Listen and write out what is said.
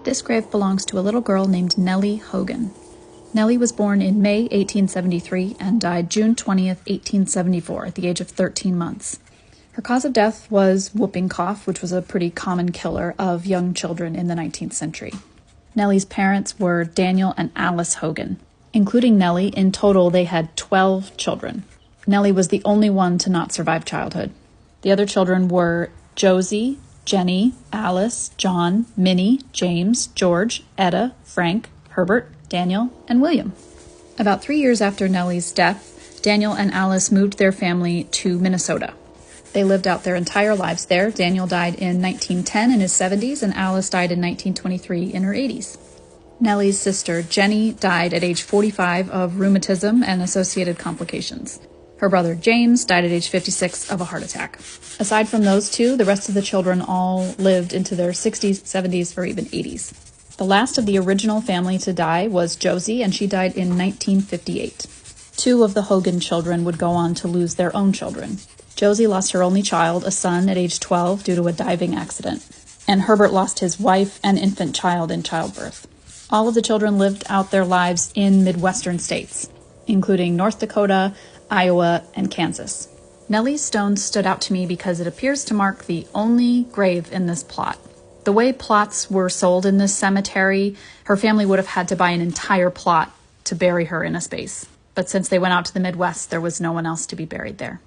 This grave belongs to a little girl named Nelly Hogan. Nelly was born in May 1873 and died June 20th, 1874, at the age of 13 months. Her cause of death was whooping cough, which was a pretty common killer of young children in the 19th century. Nelly's parents were Daniel and Alice Hogan. Including Nelly, in total they had 12 children. Nelly was the only one to not survive childhood. The other children were Josie, Jenny, Alice, John, Minnie, James, George, Etta, Frank, Herbert, Daniel, and William. About 3 years after Nelly's death, Daniel and Alice moved their family to Minnesota. They lived out their entire lives there. Daniel died in 1910 in his 70s, and Alice died in 1923 in her 80s. Nelly's sister, Jenny, died at age 45 of rheumatism and associated complications. Her brother, James, died at age 56 of a heart attack. Aside from those two, the rest of the children all lived into their 60s, 70s, or even 80s. The last of the original family to die was Josie, and she died in 1958. Two of the Hogan children would go on to lose their own children. Josie lost her only child, a son, at age 12 due to a diving accident, and Herbert lost his wife and infant child in childbirth. All of the children lived out their lives in Midwestern states, including North Dakota, Iowa, and Kansas. Nelly's stone stood out to me because it appears to mark the only grave in this plot. The way plots were sold in this cemetery, her family would have had to buy an entire plot to bury her in a space. But since they went out to the Midwest, there was no one else to be buried there.